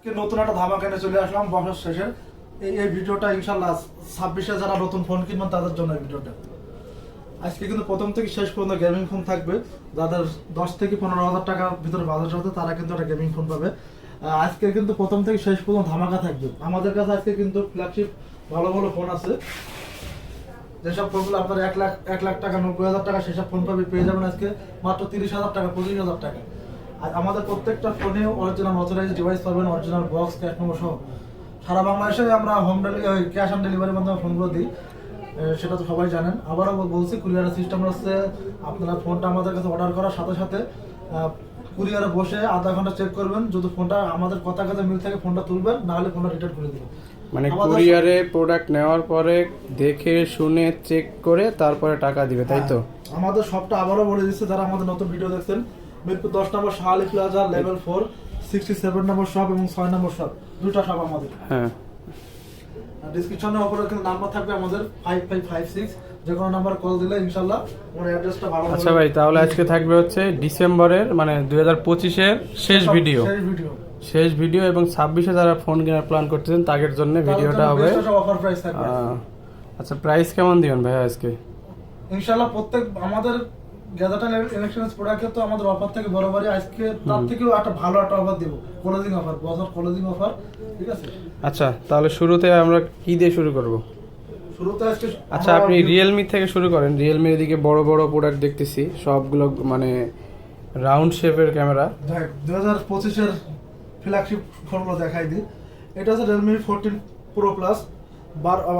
নতুন একটা ধামাকা নিয়ে চলে আসলাম বছর শেষের এই ভিডিওটা ইনশাল্লাহ 26-এ যারা নতুন ফোন কিনবেন তাদের জন্য এই ভিডিওটা। আজকে কিন্তু প্রথম থেকে শেষ পর্যন্ত গেমিং ফোন থাকবে। যাদের 10 থেকে 15,000 টাকার ভিতরে বাজেট হতে তারা কিন্তু একটা গেমিং ফোন পাবে। আজকে কিন্তু প্রথম থেকে শেষ পর্যন্ত ধামাকা থাকবে। আমাদের কাছে আজকে কিন্তু ফ্ল্যাগশিপ ভালো ভালো ফোন আছে, যেসব ফোনগুলো আপনার 1 লাখ টাকা 90,000 টাকা সেসব ফোন পাবে পেয়ে যাবেন আজকে মাত্র 30,000 টাকা 25,000 টাকা। আর আমাদের প্রত্যেকটা ফোনে অরিজিনাল অথরাইজ ডিভাইস পাবেন, অরিজিনাল বক্স ক্যাশ মেমো সহ। সারা বাংলাদেশে আমরা হোম ডেলিভারি ক্যাশ অন ডেলিভারির মাধ্যমে ফোনগুলো দিই, সেটা তো সবাই জানেন। আবারও বলছি, কুরিয়ারের সিস্টেম হচ্ছে আপনারা ফোনটা আমাদের কাছে অর্ডার করার সাথে সাথে কুরিয়ারে বসে আধা ঘন্টা চেক করবেন, যদি ফোনটা আমাদের কথা মিল থাকে ফোনটা তুলবেন, না হলে ফোনটা রিটার্ন করে দেবেন। মানে কুরিয়ারে প্রোডাক্ট নেওয়ার পরে দেখে শুনে চেক করে তারপরে টাকা দিবে, তাই তো? আমাদের সবটা আবারও বলে দিচ্ছে, যারা আমাদের নতুন ভিডিও দেখছেন, মিরপুর 10 নম্বর শাহালি প্লাজা লেভেল 4 67 নম্বর শপ এবং 6 নম্বর শপ, দুটো শপ আমাদের। হ্যাঁ, ডেসক্রিপশনে উপরে কিন্তু নাম্বার থাকবে আমাদের 5556, যে কোনো নাম্বার কল দিলে ইনশাআল্লাহ আমার অ্যাড্রেসটা ভালো। আচ্ছা ভাই, তাহলে আজকে থাকবে হচ্ছে ডিসেম্বরের মানে 2025-এর শেষ ভিডিও এবং 26-এ যারা ফোন কেনার প্ল্যান করতেছেন তাদের জন্য ভিডিওটা হবে। অফার প্রাইস থাকবে। আচ্ছা, প্রাইস কেমন দিবেন ভাই আজকে? ইনশাআল্লাহ প্রত্যেক আমাদের গ্যাজাটাল ইলেকট্রনিক্স প্রোডাক্টে তো আমাদের অফার থেকে বরাবরই, আজকে তার থেকেও একটা ভালো একটা অফার দেব, ক্লোজিং অফার, বছর ক্লোজিং অফার, ঠিক আছে? আচ্ছা, তাহলে শুরুতে আমরা কি দিয়ে শুরু করব? শুরুতে আজকে আচ্ছা, আপনি রিয়েলমি থেকে শুরু করেন। রিয়েলমির এদিকে বড় বড় প্রোডাক্ট দেখতেছি, সবগুলো মানে রাউন্ড শেপের ক্যামেরা। 2025-এর ফ্ল্যাগশিপ ফোনগুলো দেখাই দিই। এটা হচ্ছে Realme 14 Pro Plus,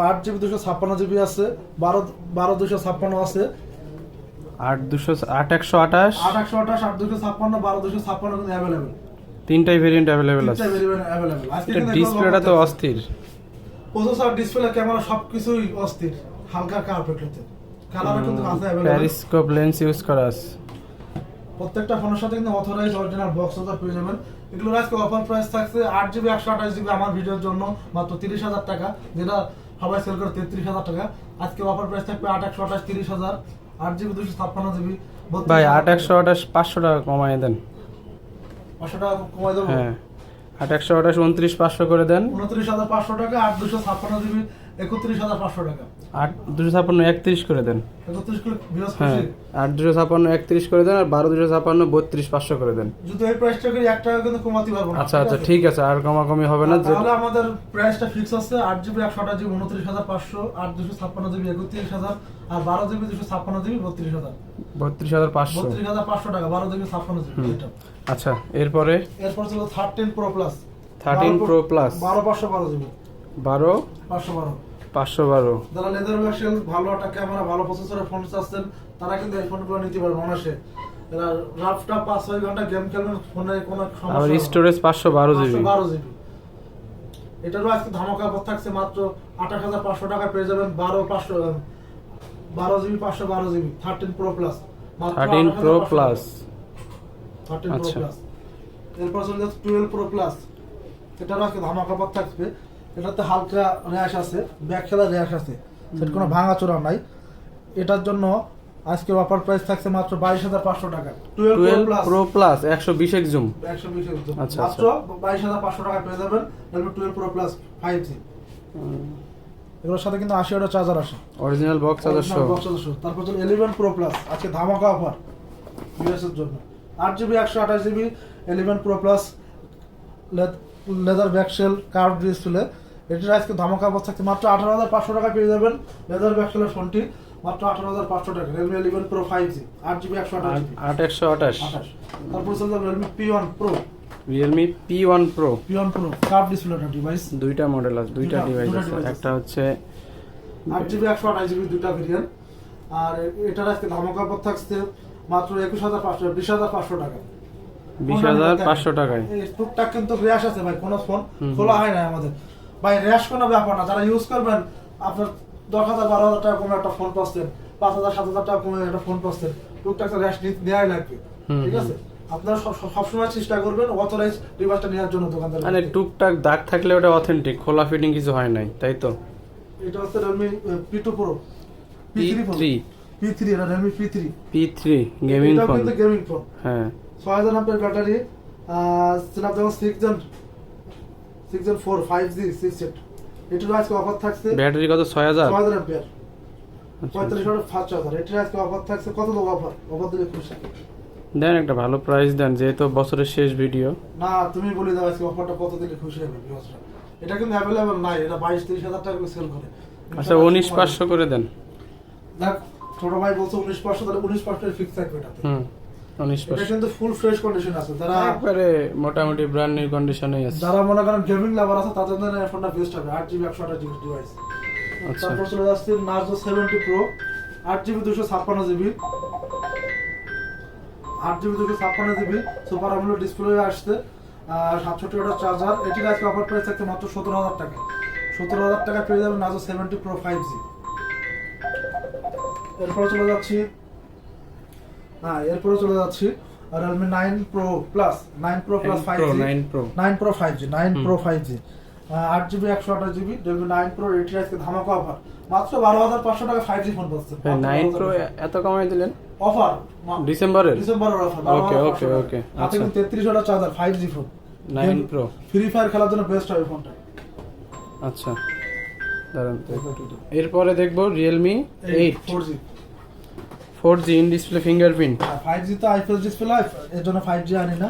8GB 256GB আছে, 12 256 আছে, 8 128 8 256 কিন্তু অ্যাভেলেবেল। তিনটাই ভেরিয়েন্ট অ্যাভেলেবেল আছে। আজকে এটা ডিসপ্লেটা তো অস্থির। প্রসেসর, ডিসপ্লে, ক্যামেরা সবকিছুই অস্থির, হালকা কার্পেট হতে কালারও কিন্তু আছে অ্যাভেলেবেল। পেরিস্কোপ লেন্স ইউজ করা আছে। প্রত্যেকটা ফোনের সাথে কিন্তু অথরাইজ অরিজিনাল বক্স ওটা পেয়ে যাবেন। এগুলোর আজকে অফার প্রাইস থাকছে 8GB 128GB আমার ভিডিওর জন্য মাত্র 30,000 টাকা, যেটা সবাই সেল করে 33,000 টাকা। আজকে অফার প্রাইস থাকবে 8 128 30,000, 8GB 256GB। ভাই 8 128 500 টাকা কমায় দেন। 500 টাকা কমাই দেবো? হ্যাঁ, 8 128 29 500 করে দেন। 29,500 টাকা। 8 256GB 31,500 টাকা। 8 256 31 করে দেন। 31 কিলো বিরাজ হ্যাঁ, খুশি। 8 256 31 করে দেন, আর 12 256 32 500 করে দেন। যদি এই প্রাইসটা করি 1 টাকা কিন্তু কমাতে পারবো না। আচ্ছা আচ্ছা, ঠিক আছে, আর কমাকমি হবে না। তাহলে আমাদের প্রাইসটা ফিক্স আছে 8GB 128GB 29,500, 8 256GB 31,000, আর 12GB 256GB 32,000। 32,500 32,500 টাকা 12GB 56GB এটা। আচ্ছা, এরপরে এরপর ছিল 13 Pro Plus, 13 Pro Plus 12/512GB 12 512। 512। যারা লেদার ভার্সন, ভালো একটা ক্যামেরা, ভালো প্রসেসরের ফোন চাচ্ছেন, তারা কিন্তু এই ফোনগুলো নিতে পারবে অনায়াসে। এরা রাফটা 5-6 ঘন্টা গেম খেলবেন, ফোনে কোনো আর সমস্যা স্টোরেজ 512GB। 512GB। এটারও আজকে ধামাকা অফার থাকছে, মাত্র 28,500 টাকা পেয়ে যাবেন 12GB 512GB 13 Pro Plus, মাত্র 13 Pro Plus 13 Pro আচ্ছা। Plus। এরপর চলে যাচ্ছে 12 Pro Plus, এটারও আজকে ধামাকা অফার থাকবে। এটাতে হালকা র্যাশ আছে, ব্যাক খেলার র্যাশ আছে, সেটা কোনো ভাঙাচোরা নাই। এটার জন্য আজকে অফার প্রাইস থাকছে মাত্র 22,500 টাকা। 12 Pro Plus 120x জুম। 120 একদম আচ্ছা, মাত্র 22,500 টাকা পেয়ে যাবেন Realme 12 Pro Plus 5G। এগুলোর সাথে কিন্তু 80 ওয়াটের চার্জার আসে, অরিজিনাল বক্স সদস্য। তারপর চলে 11 Pro Plus, আজকে ধামাকা অফার ইউএস এর জন্য। 8GB 128GB 11 Pro Plus, leather back shell, curve display. এটার আজকে ধামাকা অফার থাকছে মাত্র 18,500 টাকা পেয়ে যাবেন লেদার ব্যাকশেলের ফোনটি, মাত্র 18,500 টাকা। Realme 11 Pro 5G 8GB 128GB 8 128। তারপর চলে Realme P1 Pro, Realme P1 Pro curve display device. দুইটা মডেল আছে, দুইটা ডিভাইস আছে। একটা হচ্ছে 8GB 128GB দুইটা ভেরিয়েন্ট। আর এটার আজকে ধামাকা অফার থাকছে মাত্র 21,500 20,500 টাকা। 20,500 টাকায়। এই টুকটাক কিন্তু র্যাশ আছে ভাই, কোনো ফোন খোলা হয় না আমাদের ভাই, র্যাশ কোনো ব্যাপার না। যারা ইউজ করবেন, আপনার 10,000 12,000 টাকা কমে একটা ফোন পাচ্ছেন, 5,000 7,000 টাকা কমে একটা ফোন পাচ্ছেন, টুকটাক র্যাশ নেওয়াই লাগবে, ঠিক আছে? আপনারা সবসময় চেষ্টা করবেন অথরাইজ ডিভাইসটা নেওয়ার জন্য দোকানদার। মানে টুকটাক দাগ থাকলে ওটা অথেন্টিক, খোলা ফিটিং কিছু হয় নাই, তাই তো? এটা হচ্ছে Realme P2 Pro, P3 এটা Realme P3 গেমিং এটা ফোন। কিন্তু গেমিং ফোন। হ্যাঁ, 6000 mAh battery, Snapdragon 6 Gen 6Gen 4 5G chipset. এটার আজকে অফার থাকছে ব্যাটারি কত 6000? 6000 এম্পিয়ার, 45 ওয়াটের ফাস্ট চার্জার। এটার আজকে অফার থাকছে, কত লোক অফার দিলে খুশি? দেন একটা ভালো প্রাইস দেন, যেহেতু বছরের শেষ ভিডিও। না তুমি বলে দাও আজকে অফারটা কত দিলে খুশি হবে ভিউয়ার্সরা। এটা কিন্তু অ্যাভেলেবল নাই, এটা 22-23 হাজার টাকা করে সেল করে। আচ্ছা 19500 করে দেন। দেখ ছোট ভাই বলছে 19500, তাহলে 19500 ফিক্স থাকবে এটাতে। এটা 19500 কিন্তু ফুল ফ্রেশ কন্ডিশন আছে। যারা একবারে মোটামুটি ব্র্যান্ড নিউ কন্ডিশনেই আছে। যারা মনে করেন গেমিং লাভার আছে তাদের জন্য এই ফোনটা বেস্ট হবে। 8GB 128GB device. আচ্ছা তারপর চলে যাচ্ছে Narzo 70 pro, 8GB 256GB, 8GB 256GB super AMOLED display আসছে, আর 67 ওয়াটের চার্জার। এটির আজকে অফার প্রাইস থাকছে মাত্র 17000 টাকা। 17000 টাকা পেয়ে যাবেন নার্জো 70 প্রো 5G। এরপরে চলে যাচ্ছি Realme 9 Pro Plus 5G, 9 Pro 5G 8GB 128GB Realme 9 Pro। এটির আজকে ধামাকা অফার মাত্র 12500 টাকা 5G ফোন পাচ্ছেন। 9 Pro এত কমাই দিলেন? অফার ডিসেম্বরের অফার। ওকে আচ্ছা 33 ওয়াটের charger 5G phone 9 Pro। Free fire খেলার জন্য বেস্ট হবে ফোনটা। আচ্ছা দাঁড়ান তো একটু। এরপরে দেখবো Realme 8 4G in display fingerprint. 5G তো আইপিএস ডিসপ্লে, এর জন্য 5G আনি না।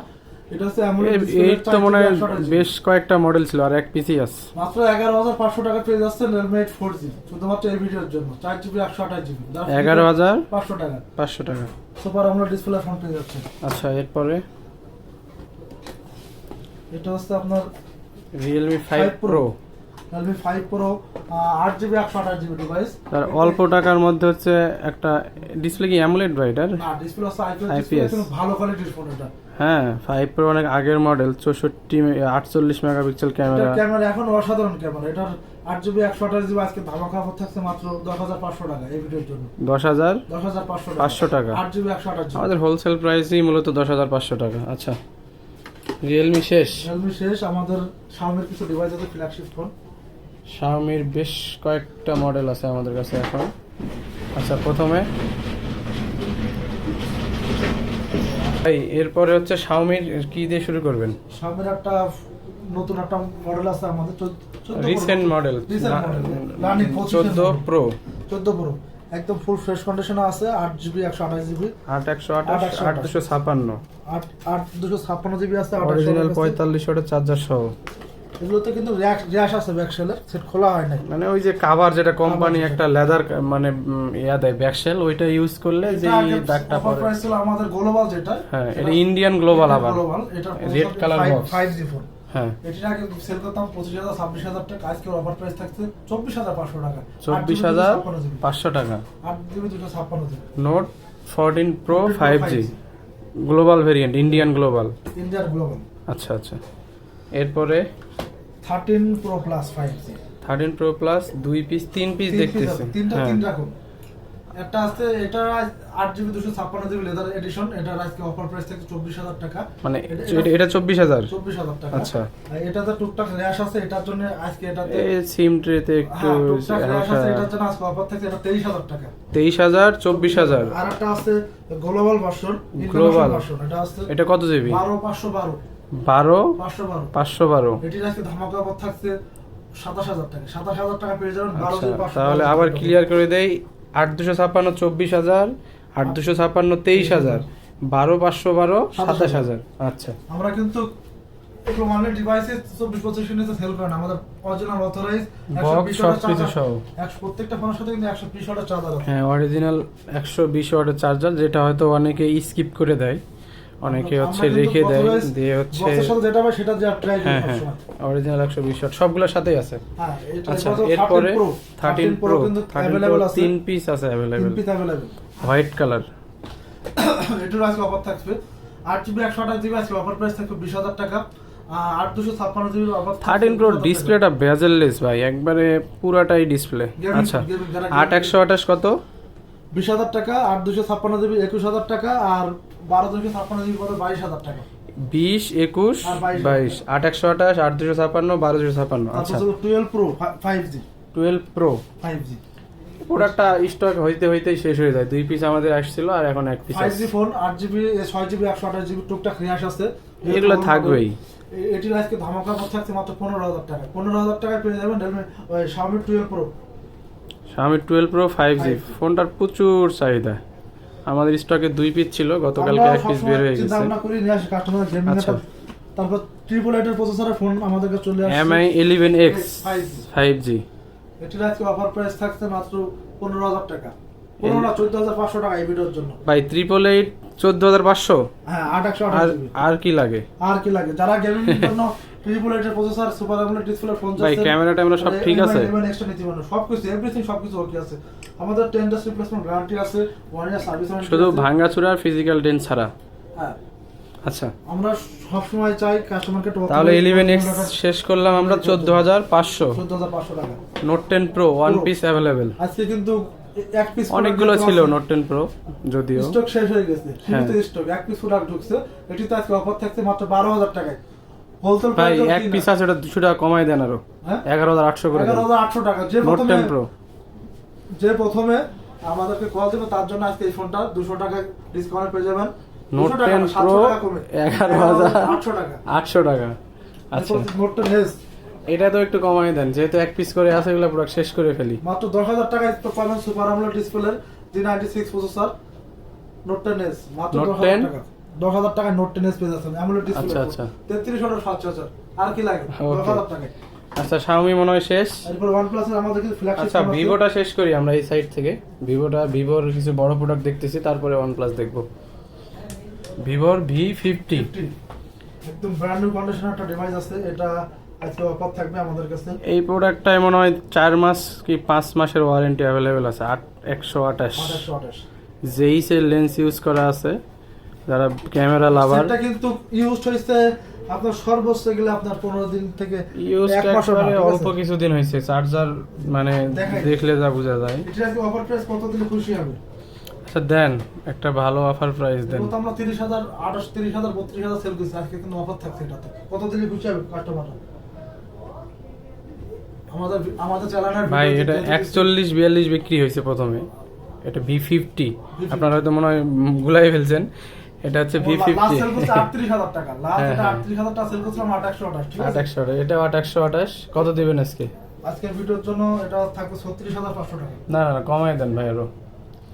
এটা হচ্ছে AMOLED ডিসপ্লে। এই তো মনে হয় বেশ কয়েকটা মডেল ছিল, আর এক পিসি আছে। মাত্র 11500 টাকা পেয়ে যাচ্ছে Realme 8 4G শুধুমাত্র এই ভিডিওর জন্য। 4GB 128GB 11500 টাকা 500 টাকা সুপার আমোলেড ডিসপ্লে ফোন পেয়ে যাচ্ছে। আচ্ছা এরপরে এটা হচ্ছে আপনার Realme 5 Pro। Realme 5 Pro 8GB 128GB device. তার অল্প টাকার মধ্যে হচ্ছে একটা ডিসপ্লে, কি অ্যামোলেড বা এটার? না ডিসপ্লে হচ্ছে আইপিএস ডিসপ্লে, কিন্তু ভালো কোয়ালিটির ফোন এটা। হ্যাঁ 5 Pro অনেক আগের মডেল, 48 মেগাপিক্সেল ক্যামেরা। ক্যামেরা এখন অসাধারণ ক্যামেরা। এটার 8GB 128GB আজকে ধামাকা অফার থাকছে মাত্র 10500 টাকা এই ভিডিওর জন্য। 10500 টাকা 8GB 128GB। আমাদের হোলসেল প্রাইসই মূলত 10500 টাকা। আচ্ছা Realme শেষ। আমাদের Xiaomi কিছু ডিভাইস আছে ফ্ল্যাগশিপ ফোন। Xiaomi বেশ কয়েকটা মডেল আছে আমাদের কাছে এখন। আচ্ছা প্রথমে ভাই এরপরে হচ্ছে Xiaomi কি দিয়ে শুরু করবেন? Xiaomi একটা নতুন একটা মডেল আছে আমাদের, রিসেন্ট মডেল রানিং 14 Pro একদম ফুল ফ্রেশ কন্ডিশনে আছে। 8GB 128GB 828 আছে। অরিজিনাল 45 ওয়াটের চার্জার সহ। এগুলোতে কিন্তু র্যাশ আছে, ব্যাকশেলের সেট খোলা হয় না। মানে ওই যে কভার যেটা কোম্পানি একটা লেদার মানে ইয়া দেয় ব্যাকশেল, ওইটা ইউজ করলে যে দাগটা পড়ে। প্রাইস ছিল আমাদের গ্লোবাল যেটা। হ্যাঁ এটা ইন্ডিয়ান গ্লোবাল আবার এটা red colour box 5G phone. হ্যাঁ এটার আগে সেল করতাম 25000 26000 টাকা, আজকে অফার প্রাইস থাকছে 24500 টাকা। 24500 টাকা 8GB 256GB note 14 Pro 5G global variant, Indian global. আচ্ছা আচ্ছা এরপরে 13 Pro Plus 5G 13 Pro Plus 2 piece 3 piece দেখতেছি। হ্যাঁ 3 রাখুন। একটা আছে, এটা 8GB 256GB লেদার এডিশন। এটার আজকে অফার প্রাইস থেকে 24000 টাকা। মানে এটা 24000 টাকা। আচ্ছা এটাতে টুকটাক র্যাশ আছে, এটার জন্য আজকে এটাতে এই সিম ট্রেতে একটু টুকটাক র্যাশ আছে, এটার জন্য আজকে অফার থেকে এটা 23000 টাকা। 23000 24000। আর একটা আছে গ্লোবাল ভার্সন, গ্লোবাল ভার্সন। এটা আছে এটা কত জিবি? 12512 512। এটির আজকে ধামাকা অফার থাকছে 27000 টাকা। 27000 টাকা পেয়ে যাবেন আচ্ছা 12512। তাহলে আবার ক্লিয়ার করে দেই, 8256 24000, 8256 23000, 12512 27000। আচ্ছা আমরা কিন্তু এগুলো মানে ডিভাইসে 24/25 ইঞ্চি সেল করেন, আমাদের অরিজিনাল অথরাইজ বক্স সবকিছু সহ প্রত্যেকটা ফোনের সাথে কিন্তু 120 ওয়াটের চার্জার আছে। হ্যাঁ অরিজিনাল 120 ওয়াটের চার্জার, যেটা হয়তো অনেকে স্কিপ করে দেয়, অনেকে হচ্ছে রেখে দেয়, দিয়ে হচ্ছে বক্সের সাথে যেটা হয় সেটা যা ট্রাই হ্যাঁ করি হ্যাঁ সবসময়। অরিজিনাল 120 ওয়াট সবগুলোর সাথেই আছে। হ্যাঁ এটা আচ্ছা হচ্ছে এরপরে 13 Pro কিন্তু अवेलेबल আছে, 3 পিস আছে available, 3 piece available white colour. এটার আজকে অফার থাকবে 8GB 128GB আজকে অফার প্রাইস থাকবে 20000 টাকা। 8256GB অফার 13 Pro ডিসপ্লেটা বেজেললেস ভাই, একবারে পুরাটাই ডিসপ্লে। আচ্ছা 8128 কত? 20000 টাকা। 8256GB 21000 টাকা। আর 12256GB কত? 22000 টাকা। 20 21 22 8128 8256 12256। আচ্ছা 12 Pro 5G 12 Pro 5G প্রোডাক্টটা স্টক হইতেই শেষ হয়ে যায়। 2 পিস আমাদের আসছিল আর এখন 1 piece 5G phone 8GB 6GB 128GB টুকটাক রিয়াস আছে, এগুলো থাকবেই। এটির আজকে ধামাকা অফার থাকছে মাত্র 15,000 টাকা। 15,000 টাকায় পেয়ে যাবেন Realme Xiaomi 12 Pro। Xiaomi 12 Pro 5G ফোনটার প্রচুর চাহিদা। আমাদের স্টকে 2 পিস ছিল, গতকালকে এক পিস বের হয়ে চিন্তা গেছে। ভাবনা করি নিয়ে আসি কাস্টমার গেমিং এর। আচ্ছা। তারপর 888 এর প্রসেসরের ফোন আমাদের কাছে চলে আসছে MI 11X 5G। 5G। এটির আজকে অফার প্রাইস থাকছে মাত্র 15,000 টাকা। 14,500 টাকা এই ভিডিওর জন্য। ভাই 888 14,500। হ্যাঁ, আর 828 জিবি। আর কি লাগে? আর কি লাগে? যারা গেমিং এর জন্য 888 এর processor, super AMOLED display phone ভাই ক্যামেরা ট্যামেরা সব ঠিক আছে? এক্সট্রা নিতে পারবেন, সবকিছু এভরিথিং সবকিছু ওকে আছে। আমাদের 10 ডেজ রিপ্লেসমেন্ট গ্যারান্টি আছে, 1 ইয়ার সার্ভিস ওয়ারেন্টি। শুধু ভাঙাচুরা ফিজিক্যাল ডেন্ট ছাড়া। হ্যাঁ, আচ্ছা, আমরা সব সময় চাই কাস্টমারকে তাহলে 11X শেষ করলাম আমরা 14,500। 14,500 টাকা। Note 10 Pro one piece available. আজকে কিন্তু এক পিস অনেকগুলো ছিল Note 10 Pro, যদিও স্টক শেষ হয়ে গেছে, হ্যাঁ। সীমিত স্টক, এক পিস প্রোডাক্ট ঢুকছে। এটিতে আজকে অফার থাকছে মাত্র 12,000 টাকায়। হোলসেল ভাই প্রাইস এক পিস আছে, ওটা 200 টাকা কমাই দেন আরো। হ্যাঁ? 11,800 করে দেন। 11,800 টাকা। Note 10 Pro যে প্রথমে আমাদেরকে কল দেবে তার জন্য আজকে এই ফোনটা 200 টাকা ডিসকাউন্ট পেয়ে যাবেন। Note 200 টাকা 10 না, Pro 700 টাকা কমে। 11,800 টাকা। 800 টাকা। আচ্ছা, নোট 10 এটা তো একটু কমাই দেন, যেহেতু এক পিস করে আছে, এগুলো পুরো শেষ করে ফেলি। মাত্র 10,000 টাকায় তো পাবেন super AMOLED display G96 processor note 10 মাত্র Note 10,000 10? টাকা। 10,000 টাকায় নোট 10 পেয়ে যাচ্ছেন আমোলেড ডিসপ্লে। আচ্ছা, আচ্ছা। 33 7,000 আর কি লাগে? Okay. 10,000 টাকায়। আচ্ছা, Xiaomi মনে হয় শেষ। এরপর OnePlus এর আমাদের কিছু ফ্ল্যাগশিপ আচ্ছা, ভিভোটা শেষ করি আমরা এই সাইড থেকে। ভিভোর কিছু বড় প্রোডাক্ট দেখতেছি, তারপরে OnePlus দেখবো। ভিভোর V50 একদম ব্র্যান্ড নিউ কন্ডিশন একটা ডিভাইস আছে, এটা আজকে অফার থাকবে আমাদের কাছে। এই প্রোডাক্টটায় মনে হয় 4 মাস কি 5 মাসের ওয়ারেন্টি অ্যাভেলেবেল আছে। 128 128 জেইসের লেন্স ইউজ করা আছে। যারা ক্যামেরা লাভার, সেটা কিন্তু ইউজ হইছে আপনার সর্বোচ্চ গেলে আপনার 15 দিন থেকে ইউজ এক মাসও না, করে ঠিক আছে? অল্প কিছুদিন হয়েছে। চার্জার মানে দেখাই। দেখলে যা বোঝা যায়। এটা আজকে অফার প্রাইস কত দিলে খুশি হবে? আচ্ছা দেন, একটা ভালো অফার প্রাইস দেন। কত আমরা 30,000 28 30,000 32,000 সেল করছি, আজকে কিন্তু অফার থাকছে এটাতে। কত দিলে খুশি হবে কাস্টমাররা? আমাদের চ্যানেলের ভাই এটা 41 42 বিক্রি হয়েছে প্রথমে। এটা V50, আপনারা হয়তো মনে হয় গুলাই ফেলছেন। এটা হচ্ছে লাস্ট V50। সেল করছে 38,000 টাকা। লাস্ট হ্যাঁ, এটা হ্যাঁ। 38,000 টাকা সেল করছিলাম 2828, ঠিক আছে? 2800, এটা 2828। কত দিবেন আজকে? আজকের ভিডিওর জন্য এটা থাকবে 36,500 টাকা। না না, কমাই দেন ভাই আরো।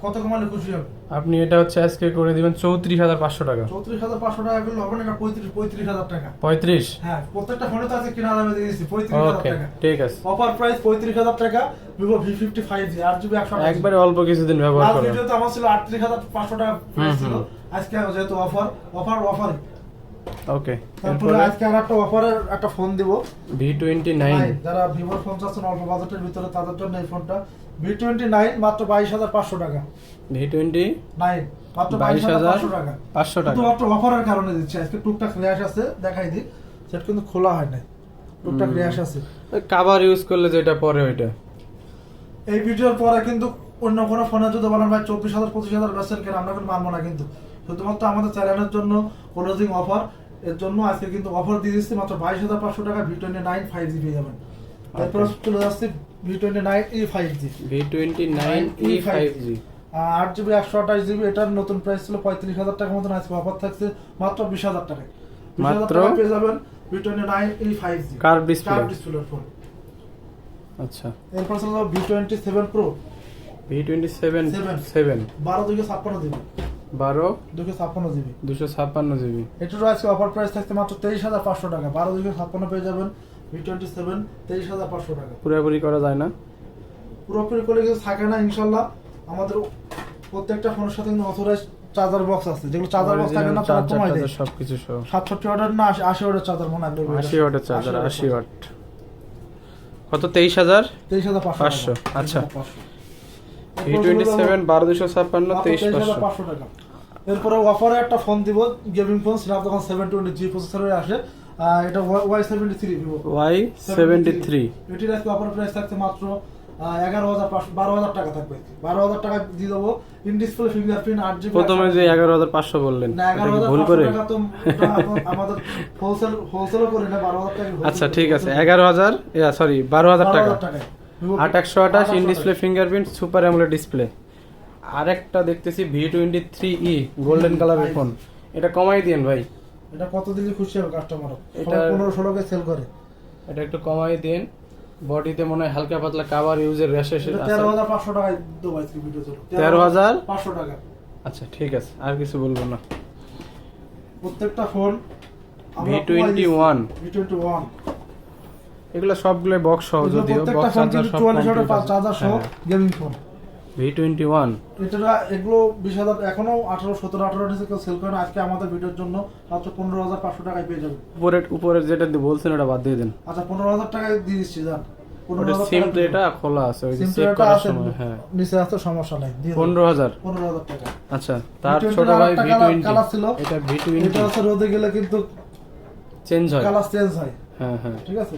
কত কমালে খুশি হবে? আপনি এটা হচ্ছে আজকে করে দিবেন 34,500 টাকা। 34,500 টাকা করলে হবে না, এটা 35,000 টাকা। 35? হ্যাঁ, প্রত্যেকটা ফোনে তো আছে কিনা দামে দিয়ে দিয়েছি 35,000 ওকে, টাকা। ঠিক আছে। অফার প্রাইস 35,000 টাকা। Vivo V50 5G 8GB 128GB। একবারে অল্প কিছুদিন ব্যবহার লাস্ট করুন। ভিডিওতে আমার ছিল 38,500 টাকা প্রাইস ছিল। আজকে যেহেতু অফার ওকে, তারপরে এরপরে আজকে আর একটা অফারের একটা ফোন দিব। V29। যারা ভিভোর ফোন চাচ্ছেন অল্প বাজেটের ভিতরে তাদের জন্য এই ফোনটা V29 মাত্র 22,500 টাকা। V29 মাত্র 22,500 টাকা। 500 টাকা। শুধুমাত্র অফারের কারণে দিচ্ছি। আজকে টুকটাক র্যাশ আছে, দেখাই দিই। সেটা কিন্তু খোলা হয় নাই, টুকটাক র্যাশ আছে। কভার ইউজ করলে যেটা পরে ওইটা। এই ভিডিওর পরে কিন্তু অন্য কোনো ফোনে যদি বলেন ভাই 24,000 25,000 বেচেন কেন, আমরা কিন্তু মানবো না। কিন্তু শুধুমাত্র আমাদের চ্যানেলের জন্য ক্লোজিং অফার, এর জন্য আজকে কিন্তু অফার দিয়ে দিচ্ছি মাত্র 22,500 টাকা। V29 5G পেয়ে যাবেন। তারপর চলে যাচ্ছে V29 E5G। V29 E5G 8GB 128GB। এটার নতুন প্রাইস ছিল 35,000 টাকার মতন, আজকে অফার থাকছে মাত্র 20,000 টাকায়। 20,000 মাত্র টাকা পেয়ে যাবেন V29 E5G curve display. Curve ডিসপ্লের ফোন। আচ্ছা, এরপর ছিল V27 Pro V27 7 12 256GB 12 256GB। 256GB। এটারও আজকে অফার প্রাইস থাকছে মাত্র 23,500 টাকা। 12 256 পেয়ে যাবেন V27 23,500 টাকা। পুরোপুরি করা যায় না? পুরোপুরি করে কিছু থাকে না ইনশাল্লাহ। আমাদের প্রত্যেকটা ফোনের সাথে কিন্তু অথরাইজ চার্জার বক্স আছে, যেগুলো চার্জার বক্স থাকে না তারা কমাই দেয়। সবকিছু সহ 67 ওয়াটের না 80 ওয়াটের চার্জার মনে হয়। 80 ওয়াটের চার্জার। 80 ওয়াট কত? 23,000 23,500। আচ্ছা, V27 12 256 23,500 টাকা। এরপরে অফারে একটা ফোন দিব, গেমিং ফোন, স্ন্যাপড্রাগন 720G প্রসেসরে আসে। এটা Y73 Vivo Y73। এটির আজকে অফার প্রাইস থাকছে মাত্র 12,000 টাকা থাকবে। 12,000 টাকা দিয়ে দেবো। In display fingerprint 8GB। প্রথমে যে 11,500 বললেন, না, এটা কি ভুল করে? 11,500 টাকা তো ওটা আমাদের হোলসেলও করে না। 12,000 টাকা। আচ্ছা ঠিক আছে, 11,000 সরি 12,000 টাকা। 12,000 টাকায় 8/128 in display fingerprint super AMOLED display. আরেকটা দেখতেছি V23E গোল্ডেন কালারের ফোন। এটা কমাই দিন ভাই। এটা কত দিলে খুশি হবে কাস্টমার? এটা এটা- 15-16 কে সেল করে। এটা একটু কমাই দিন। বডিতে মনে হয় হালকা পাতলা কাভার ইউজের র্যাশেস এটা আছে। 13,500 টাকায় দেবো আজকে ভিডিও চলো। 13,500 টাকা। আচ্ছা ঠিক আছে, আর কিছু বলবো না। প্রত্যেকটা ফোন V21 V21 এগুলো সবগুলো বক্স সহ, এগুলো যদিও প্রত্যেকটা বক্স ফোন চার্জার কিন্তু সব 44 complete আছে। চার্জার সহ হ্যাঁ, গেমিং ফোন। V21 এটা এগুলো 20,000 এখনো 18, 17, 18 নিচে কেউ সেল করে না। আজকে আমাদের ভিডিওর জন্য মাত্র 15,500 টাকায় পেয়ে যাবে। উপরের যেটা বলছেন ওটা বাদ দিয়ে দেন। আচ্ছা 15,000 টাকায় দিয়ে দিচ্ছি জান। ওটা 15,000 সিম টাকা ট্রেটা খোলা আছে, ওই যে সিম চেক ট্রেটা করার আছে, সময়। হ্যাঁ, নিচে আছে, সমস্যা নাই, দিয়ে দেব। 15,000। 15,000 টাকা। আচ্ছা, তার V20 ছোট এর ভাই আরেকটা V20 কালার ছিল। এটা এটা V20 হচ্ছে রোদে গেলে কিন্তু চেঞ্জ হয়। কালার চেঞ্জ হয়। হ্যাঁ হ্যাঁ, ঠিক আছে,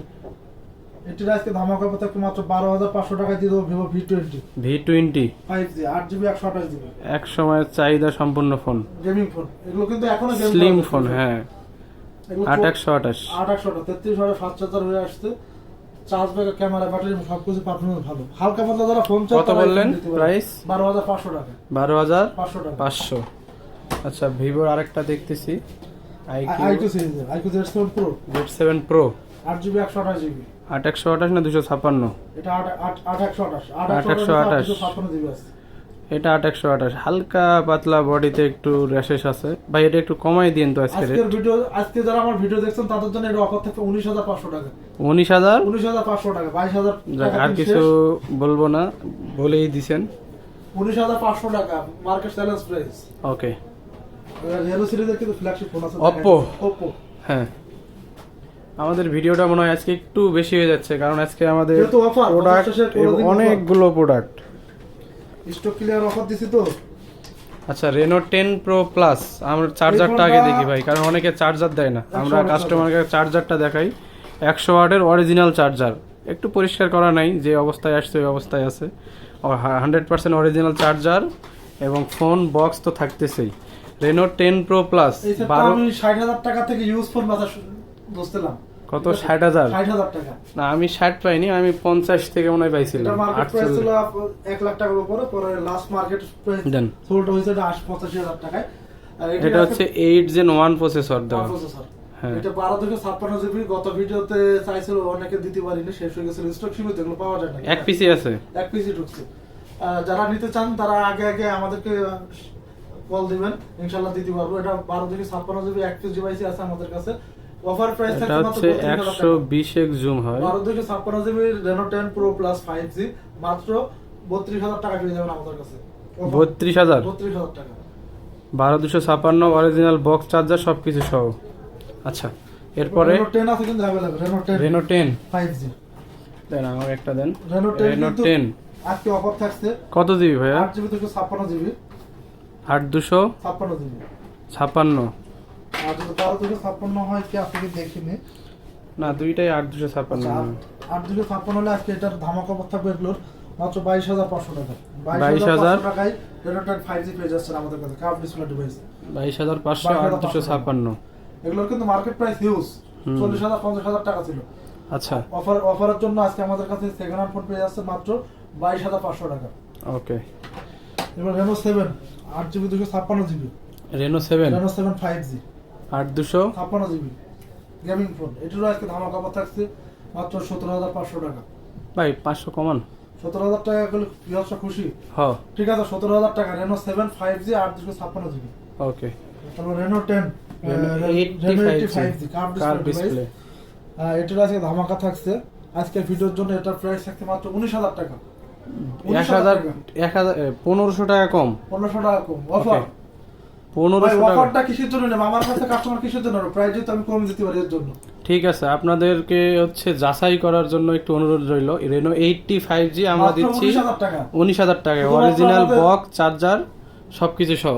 এটির আজকে ধামাকা পথে মাত্র 12,500 টাকায় দিয়ে দেবো Vivo V20 V20 5G 8GB 128GB এক সময়ের চাহিদা সম্পন্ন ফোন, গেমিং ফোন। এগুলো কিন্তু এখনো গেম স্লিম ফোন। হ্যাঁ, এগুলো 8/128 8/128 33 ওয়াটের ফাস্ট চার্জার হয়ে আসছে। চার্জ ব্যাকআপ, ক্যামেরা, ব্যাটারি সবকিছু পারফরম্যান্স ভালো। হালকা পাতলা যারা ফোন চায় কত বললেন প্রাইস? 12,500 টাকা। 12,500 500 টাকা। আচ্ছা, ভিভোর আরেকটা দেখতেছি, i2 সিরিজের i2 Z7 Pro Z7 Pro 8GB 128GB 8/128 না 256? এটা 8/128 8/128 256GB আছে। এটা 8/128 হালকা পাতলা, বডিতে একটু র্যাশেস আছে। ভাই এটা একটু কমাই দিন তো আজকে রেট। আজকে যারা আমার ভিডিও দেখছেন তাদের জন্য এটা অফার থাকবে 19,500 টাকা। 19,000? 19,500 টাকা, 22,000 যাক, টাকা আর কিছু বলবো না, বলেই দিছেন। 19,500 টাকা মার্কেট চ্যালেঞ্জ প্রাইস। ওকে, হেলো সিরিজের কিন্তু ফ্ল্যাগশিপ ফোন আছে। Oppo। Oppo হ্যাঁ, আমাদের ভিডিওটা মনে হয় আজকে একটু বেশি হয়ে যাচ্ছে, কারণ আজকে আমাদের যেহেতু offer, প্রোডাক্ট, পঞ্চাশ শেষে কোনোদিন অনেকগুলো প্রোডাক্ট। স্টক ক্লিয়ার অফার দিছি তো। আচ্ছা, রেনো 10 প্রো প্লাস, আমরা চার্জারটা আগে দেখি ভাই, কারণ অনেকে চার্জার দেয় না। আমরা 100 কাস্টমারকে চার্জারটা দেখাই। 100 ওয়াটের অরিজিনাল চার্জার, একটু পরিষ্কার করা নাই, যে অবস্থায় আসছে ওই অবস্থায় আছে। 100% অরিজিনাল চার্জার এবং ফোন বক্স তো থাকতেছেই। রেনো 10 প্রো প্লাস এই সেটটা 12। আমি 60,000 টাকা থেকে ইউজ ফোন বাজার বসতেলাম। কত? 60,000? 60,000 টাকা। না, আমি 60 পাইনি, আমি 50 থেকে মনে হয় পাইছিলাম। এটা মার্কেট প্রাইস 48 ছিল 1 লাখ টাকার উপরে, পরে লাস্ট মার্কেট প্রাইস দেন। সোল্ড হয়েছে 85,000 টাকায়। আর এটা হচ্ছে 8 Gen 1 প্রসেসর দেওয়া। প্রসেসর। হ্যাঁ, এটা 12/56GB। গত ভিডিওতে চাইছিল, অনেকে দিতে পারিনি, শেষ হয়ে গেছিল, স্টক সীমিত, এগুলো পাওয়া যায় না। এক পিসি আছে। এক পিসি ঢুকছে। যারা নিতে চান তারা আগে আমাদেরকে কল দিবেন, ইনশাআল্লাহ দিতে পারবো। এটা 12/56GB এক পিস ডিভাইস আছে আমাদের কাছে। অফার প্রাইস এটা থাকছে মাত্র হচ্ছে 120x জুম হয়। 12/56GB Reno 10 Pro Plus 5G মাত্র 32,000 টাকা পেয়ে যাবেন আমাদের কাছে। 32,000? 32,000 টাকা। 1256 অরিজিনাল বক্স চার্জার সবকিছু সহ। আচ্ছা, এরপরে Reno 10 আছে কিন্তু अवेलेबल। রেনো 10 5G দেন, আমাকে একটা দেন। Reno 10 রেনো কিন্তু 10 আজকে অফার থাকছে। কত জিবি ভাইয়া? 8GB থেকে 56GB 8/256? 56GB। আর যদি 12/56 হয় কি আপনি দেখিনি? না, দুইটাই 8/256। 8/256 হলে আজকে এটার ধামাকা অফার থাকবে এগুলোর মাত্র 22,500 টাকা। 22,500 টাকায় Reno 10 5G পেয়ে যাচ্ছেন আমাদের কাছে, কার্ভ ডিসপ্লে ডিভাইস। 22,500 8/256। এগুলোর কিন্তু মার্কেট প্রাইস হিউজ, 40,000 50,000 টাকা ছিল। আচ্ছা, অফারের জন্য আজকে আমাদের কাছে সেকেন্ড হ্যান্ড ফোন পেয়ে যাচ্ছে মাত্র 22,500 টাকা। ওকে। এবার Reno 7 8GB 256GB Reno 7 Reno 7 5G 8/256 56GB gaming phone. এটারও আজকে ধামাকা অফার থাকছে মাত্র 17,500 টাকা। ভাই 500 কমান। 17,000 টাকা করলে কি হচ্ছে খুশি? হ্যাঁ, ঠিক আছে, 17,000 টাকা Reno 7 5G 8/256GB। ওকে। তারপর Reno 10 Reno 85G কার্ভ কার ডিসপ্লে। ডিসপ্লে। এটার আজকে ধামাকা থাকছে। আজকে ভিডিওর জন্য এটার প্রাইস থাকছে মাত্র 19,000 টাকা। 1500 টাকা কম। 1500 টাকা কম অফার। 1500 টাকা। অফারটা কিসের জন্য নেব? আমার কাছে কাস্টমার কিসের জন্য? প্রাইস যদি আমি কম দিতে পারি এর জন্য। ঠিক আছে, আপনাদেরকে হচ্ছে যাচাই করার জন্য একটু অনুরোধ রইল। রেনো 85G আমরা মাত্র দিচ্ছি 19,000 টাকা। 19,000 টাকায়, শুধুমাত্র অরিজিনাল আমাদের- বক্স চার্জার সবকিছু সহ।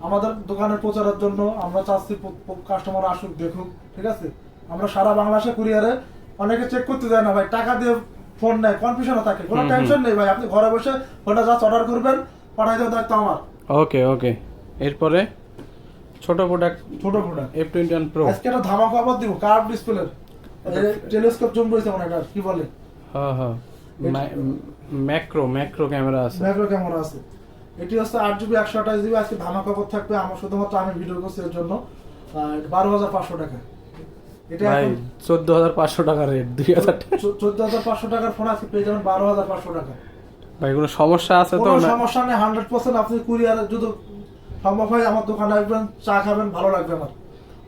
আমাদের দোকানের প্রচারের জন্য আমরা চাচ্ছি কাস্টমার আসুক, দেখুক। ঠিক আছে, আমরা সারা বাংলাদেশে কুরিয়ারে, অনেকে চেক করতে যায় না ভাই, টাকা দিয়ে ফোন নেয়, কনফিউশনও থাকে, কোনো টেনশন নেই ভাই। আপনি ঘরে বসে ফোনটা জাস্ট অর্ডার করবেন, পাঠাই দেওয়ার দায়িত্ব আমার। ওকে ওকে। এরপরে ছোট প্রোডাক্ট ছোট প্রোডাক্ট F21 Pro। আজকে একটা ধামাকা অফার দিব, কার্ভ ডিসপ্লে, টেলিস্কোপ জুম রয়েছে মানে, এটা কি বলে, হ্যাঁ হ্যাঁ, ম্যাক্রো ক্যামেরা আছে। ম্যাক্রো ক্যামেরা আছে। এটি হচ্ছে 8GB 128GB। আজকে ধামাকা অফার থাকবে, আমার শুধুমাত্র আমি ভিডিও করছি এর জন্য। 12,500 টাকা। এটা ভাই এখন 14,500 টাকা রেট, 2,000 টাকা। 14,500 টাকার ফোন আজকে পেয়ে যাবেন 12,500 টাকা। ভাই কোনো সমস্যা আছে তো কোনো না? সমস্যা নেই, 100% আপনি কুরিয়ারে যদি সম্ভব হয় আমার দোকানে আসবেন, চা খাবেন, ভালো লাগবে আমার।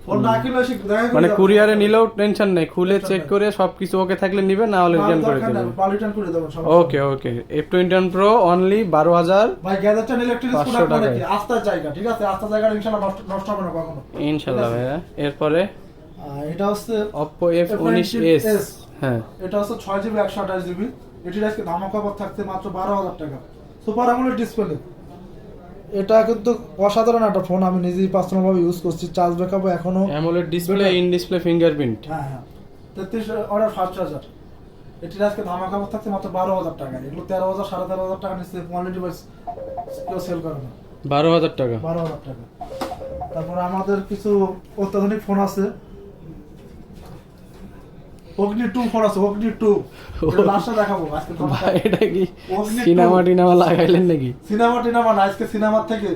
ফোন না কিনলে এসে দেখা করে মানে যাবেন। কুরিয়ারে নিলেও টেনশন নেই, খুলে Tension চেক নেই। করে সবকিছু ওকে থাকলে নিবেন, না হলে মাল রিটার্ন করে দরকার দেবেন। নেই, মাল রিটার্ন করে দেবেন, সমস্যা ওকে নেই। ওকে, F21 Pro অনলি 12,000 ভাই গ্যাজেটটা ইলেকট্রনিক্স 500 প্রোডাক্ট মানে টাকায়। কি আস্থার জায়গা, ঠিক আছে? আস্থার জায়গাটা ইনশাআল্লাহ নষ্ট হবে না কখনো। ইনশাআল্লাহ ঠিক আছে? ভাইয়া। এরপরে এটা হচ্ছে Oppo F19s। হ্যাঁ, এটা হচ্ছে 6GB 128GB। এটির আজকে ধামাকা অফার থাকতে মাত্র 12,000 টাকা, সুপার আমোলেড ডিসপ্লে। এটা কিন্তু অসাধারণ একটা ফোন, আমি নিজেই পার্সোনাল ভাবে ইউজ করছি। চার্জ ব্যাকআপ এখনো AMOLED display, Better। In display fingerprint. হ্যাঁ 33 অর্ডার ফাস্ট চার্জার। এটির আজকে ধামাকা অফার থাকতে মাত্র 12,000 টাকা। এগুলো 13,000 13,500 টাকা নিচে কোয়ালিটি ডিভাইস কেউ সেল করে না। 12,000 টাকা। 12,000 টাকা। তারপরে আমাদের কিছু অত্যাধুনিক ফোন আছে। অগ্নি 2 ফোন আছে, অগ্নি 2। এটা লাস্টে দেখাবো আজকে। ভাই এটা কি Omni সিনেমা 2 টিনেমা লাগাইলেন নাকি? সিনেমা না, আজকে সিনেমার থেকে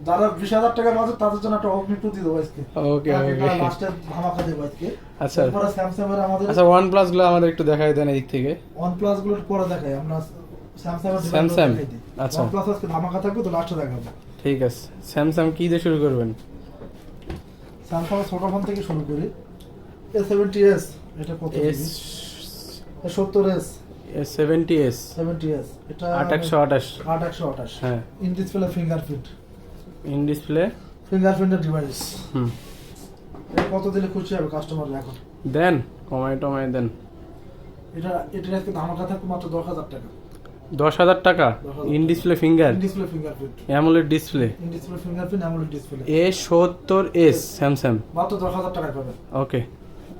যারা 20,000 টাকার মাঝে তাদের জন্য একটা অগ্নি 2 দিয়ে দেবো আজকে। ওকে ওকে। লাস্টে ধামাকা দেবো আজকে। আচ্ছা তারপরে স্যামসাং এর আমাদের আচ্ছা, OnePlus গুলো আমাদের একটু দেখাই দেন এদিক থেকে। OnePlus গুলোর পরে দেখাই, আমরা স্যামসাং এর Samsung? দেখাই দিই। আচ্ছা। OnePlus আজকে ধামাকা থাকবে, তো লাস্টে দেখাবো। ঠিক আছে, স্যামসাং কি দিয়ে শুরু করবেন? স্যামসাং এর ছোট ফোন থেকে শুরু করি। A70s, এটা কত S GB? A70s, 70s 70s, এটা 828। 828। হ্যাঁ, in display fingerprint, in display. ফিঙ্গারপ্রিন্টের ডিভাইস। হুম, এটা কত দিলে খুশি হবে কাস্টমার এখন? দেন কমাই দেন। এটার আজকে ধামাকা থাকবে মাত্র 10,000 টাকা। 10,000 টাকা। 10,000 in display finger, in display fingerprint, AMOLED display, in display fingerprint, AMOLED display. A70s Samsung. মাত্র 10,000 টাকায় পাবেন। ওকে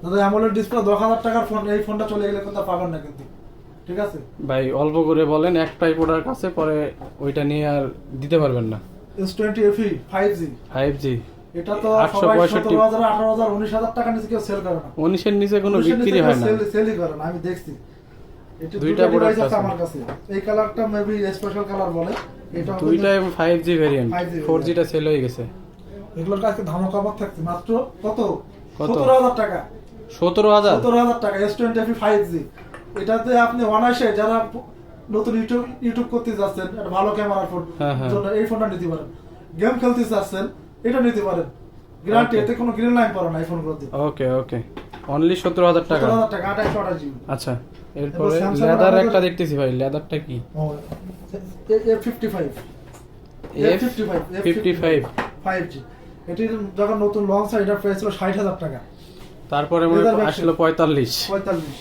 দাদা অ্যামোলেড ডিসপ্লে 10,000 টাকার ফোন, এই ফোনটা চলে গেলে কিন্তু আর পাবেন না কিন্তু, ঠিক আছে? ভাই, অল্প করে বলেন, একটাই প্রোডাক্ট আছে, পরে ওইটা নিয়ে আর দিতে পারবেন না। S20 FE 5G, 5G এটা তো 865 সবাই 17,000, 18,000, 19,000 টাকা নিচে কেউ সেল করে না। 19-এর নিচে কোনো 19,000 বিক্রি নিচে হয় না। কেউ সেলই করে না, আমি দেখছি। এটা দুইটা দুইটা product ডিভাইস আছে আছে। আমার কাছে। এই কালারটা মেবি স্পেশাল কালার বলে। এটা দুইটাই 5G ভেরিয়েন্ট, 5G 4Gটা সেল হয়ে গেছে। এগুলোর কাছে ধামাকা অফার থাকছে মাত্র কত? কত? 17,000 টাকা। 17,000। 17,000 টাকা S20 FE 5G। এটাতে আপনি অনায়াসে যারা নতুন ইউটিউব করতে যাচ্ছেন, একটা ভালো ক্যামেরার ফোন, হ্যাঁ, হ্যাঁ। জন্য এই ফোনটা নিতে পারেন। গেম খেলতে যাচ্ছেন, এটা নিতে পারেন। Guarantee, Okay. এতে কোনো গ্রিন লাইন পড়ে না এই ফোনগুলোতে। ওকে ওকে, অনলি 17,000 টাকা। 17,000 টাকা, 28GB। আচ্ছা, এরপরে এবার Samsung লেদার আমাদের- একটা দেখতেছি ভাই, লেদারটা কি? ও, F55, F55, F55 5G। এটির যখন নতুন লঞ্চ হয়, এটার প্রাইস ছিল 60,000 টাকা। তারপরে মনে Leather হয় back আসলো 45। 45,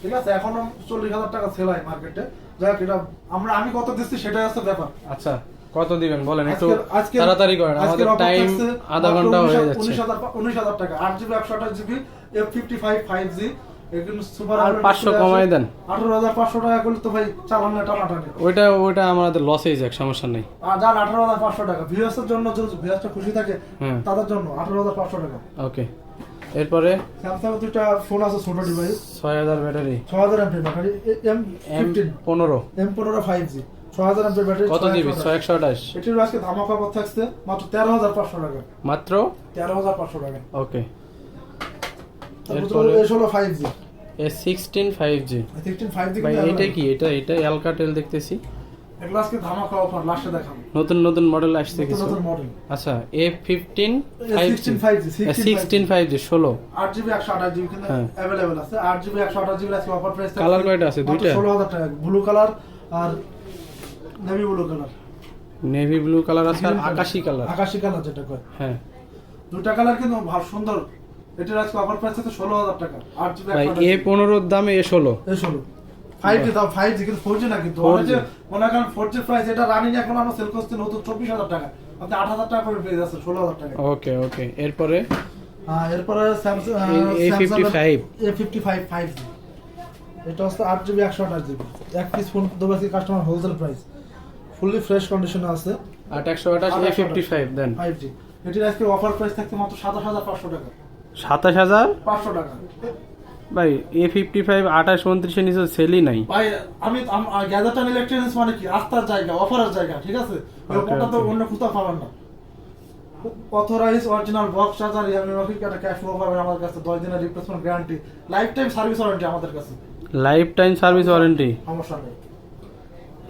ঠিক আছে? এখনো 40,000 টাকা সেল হয় মার্কেটে। যাই হোক, এটা আমি কত দিচ্ছি সেটাই হচ্ছে ব্যাপার। আচ্ছা, কত দিবেন বলেন একটু, আজকের- তাড়াতাড়ি করেন, আমাদের আজকের offer টাইম থাকছে আধা মাত্র ঘন্টা হয়ে 19,000 যাচ্ছে। 19,000 টাকা, 8GB 128GB F55 5G। এগুলো সুপার আর 500 কমাই দেন। 18,500 টাকা করলে তো ভাই চালান না, টানাটানি। ওইটা আমাদের লসেই যাক, সমস্যা নেই। আর যান 18,500 টাকা। ভিউয়ার্স এর জন্য, যদি ভিউয়ার্সটা খুশি থাকে হুম। তাদের জন্য 18,500 টাকা। ওকে, এরপরে স্যামসাং এর দুইটা ফোন আছে, ছোট device, 6000 battery, 6000 MP battery, M15, M15 M15 5G, 6000 MP battery. কত জিবি? 128। এটির আজকে ধামাকা অফার থাকছে মাত্র 13,500 টাকা। মাত্র 13,500 টাকা। ওকে, তারপর এরপরে হলো 5G, A16 5G। 16 5G। ভাই এটা কি? এটা অ্যালকাটেল দেখতেছি। এগুলো আজকে ধামাকা অফার, লাস্টে দেখাবো। নতুন মডেল আসছে নতুন কিছু। নতুন মডেল। আচ্ছা, A15 5G, 16 5G, 16 5G 16। 8GB 128GB কিন্তু হ্যাঁ। अवेलेबल আছে। 8GB 128GB আজকে অফার প্রাইস। কালার কয়টা আছে? দুইটা? 16,000 টাকা, ব্লু কালার আর navy blue colour. Navy blue colour আছে আর আকাশী কালার। আকাশী কালার যেটা কয়, হ্যাঁ দুইটা কালার কিন্তু ভালো সুন্দর। এটার আজকে অফার প্রাইস আছে 16,000 টাকা। 8GB ভাই, 128GB। A15 এর দামে A16। এই 16 5G দাও, 5G কিন্তু 4G না কিন্তু। 4G অনেকে মনে করেন 4G প্রাইস, এটা রানিং এখন আমরা সেল করছি নতুন 24,000 টাকা। আপনি 8,000 টাকা করে পেয়ে যাচ্ছেন 16,000 টাকা। ওকে, এরপরে এরপরে স্যামসাং A55 A55 5G। এটা হচ্ছে 8GB 128GB। এক পিস ফোন দেবো customer, wholesale price, fully fresh কন্ডিশনে আছে। 828 A55 দেন। 5G। এটির আজকে অফার প্রাইস থাকছে মাত্র 27,500 টাকা। 27500। 500 টাকা। ভাই A55 28 29 এর নিচে সেলই নাই। ভাই আমি গ্যাজেট ইলেকট্রনিক্স মানে কি আস্থার জায়গা, অফারের জায়গা, ঠিক আছে? ওই Okay, অফারটা তো okay. অন্য কোথাও পাবেন না। অথরাইজ অরিজিনাল বক্স চার্জার ইয়ামি ওয়াকি একটা ক্যাশ ফ্লো পাবেন আমার কাছে 10 দিনের replacement guarantee lifetime service warranty আমাদের কাছে লাইফ টাইম সার্ভিস ওয়ারেন্টি। সমস্যা নেই।